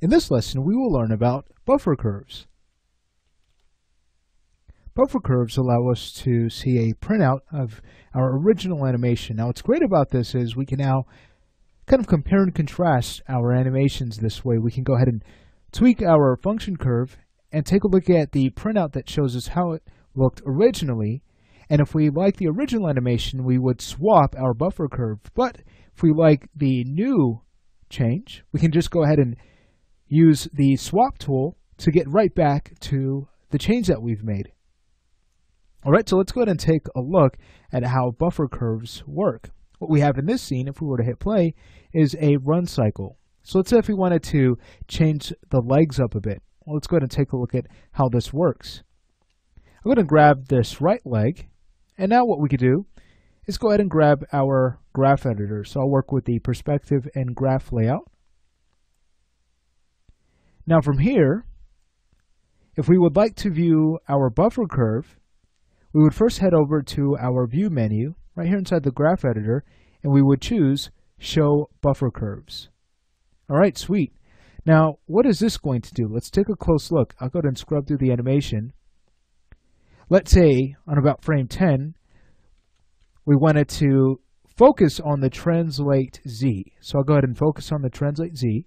In this lesson, we will learn about buffer curves. Buffer curves allow us to see a printout of our original animation. Now, what's great about this is we can now kind of compare and contrast our animations this way. We can go ahead and tweak our function curve and take a look at the printout that shows us how it looked originally. And if we like the original animation, we would swap our buffer curve. But if we like the new change, we can just go ahead and use the swap tool to get right back to the change that we've made. Alright, so let's go ahead and take a look at how buffer curves work. What we have in this scene, if we were to hit play, is a run cycle. So let's say if we wanted to change the legs up a bit. Well, let's go ahead and take a look at how this works. I'm going to grab this right leg, and now what we could do is go ahead and grab our graph editor. So I'll work with the perspective and graph layout. Now from here, if we would like to view our buffer curve, we would first head over to our view menu right here inside the graph editor, and we would choose show buffer curves. Alright, sweet. Now what is this going to do? Let's take a close look. I'll go ahead and scrub through the animation. Let's say on about frame 10, we wanted to focus on the translate Z. So I'll go ahead and focus on the translate Z.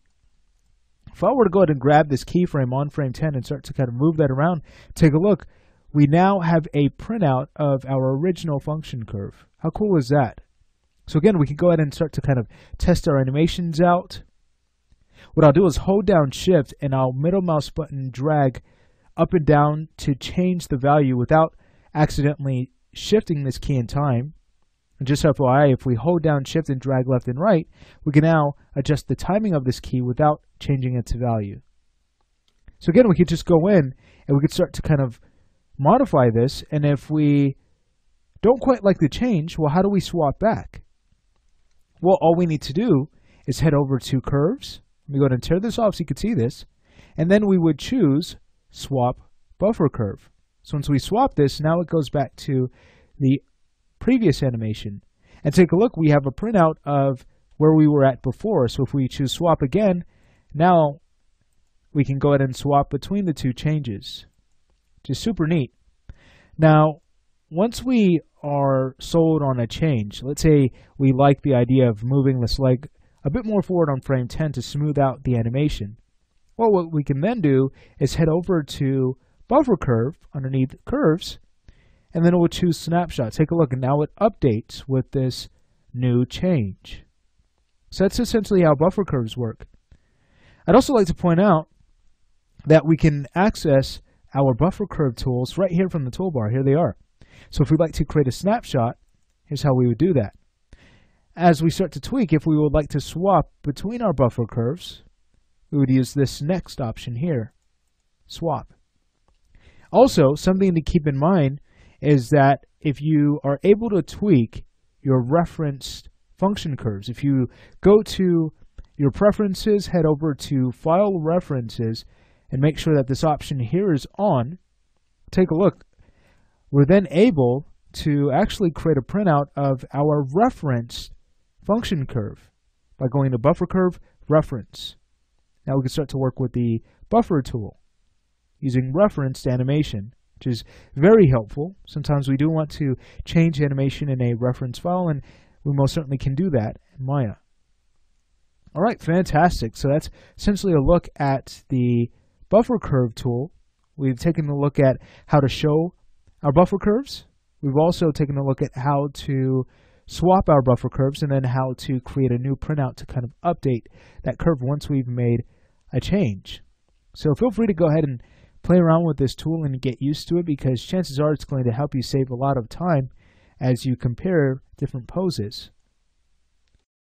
If I were to go ahead and grab this keyframe on frame 10 and start to kind of move that around, take a look, we now have a printout of our original function curve. How cool is that? So again, we can go ahead and start to kind of test our animations out. What I'll do is hold down Shift and I'll middle mouse button drag up and down to change the value without accidentally shifting this key in time. And just FYI, if we hold down Shift and drag left and right, we can now adjust the timing of this key without changing its value. So again, we could just go in and we could start to kind of modify this, and if we don't quite like the change, well, how do we swap back? Well, all we need to do is head over to curves. Let me go ahead and tear this off so you can see this, and then we would choose swap buffer curve. So once we swap this, now it goes back to the previous animation. And take a look, we have a printout of where we were at before. So if we choose swap again, now we can go ahead and swap between the two changes, which is super neat. Now, once we are sold on a change, let's say we like the idea of moving this leg a bit more forward on frame 10 to smooth out the animation. Well, what we can then do is head over to buffer curve underneath curves, and then it will choose snapshot. Take a look, and now it updates with this new change. So that's essentially how buffer curves work. I'd also like to point out that we can access our buffer curve tools right here from the toolbar. Here they are. So if we'd like to create a snapshot, here's how we would do that. As we start to tweak, if we would like to swap between our buffer curves, we would use this next option here, swap. Also, something to keep in mind is that if you are able to tweak your referenced function curves, if you go to your preferences, head over to File References, and make sure that this option here is on, take a look. We're then able to actually create a printout of our referenced function curve by going to Buffer Curve, Reference. Now we can start to work with the Buffer tool using referenced animation, which is very helpful. Sometimes we do want to change animation in a reference file, and we most certainly can do that in Maya. Alright, fantastic. So that's essentially a look at the buffer curve tool. We've taken a look at how to show our buffer curves. We've also taken a look at how to swap our buffer curves, and then how to create a new printout to kind of update that curve once we've made a change. So feel free to go ahead and play around with this tool and get used to it, because chances are it's going to help you save a lot of time as you compare different poses.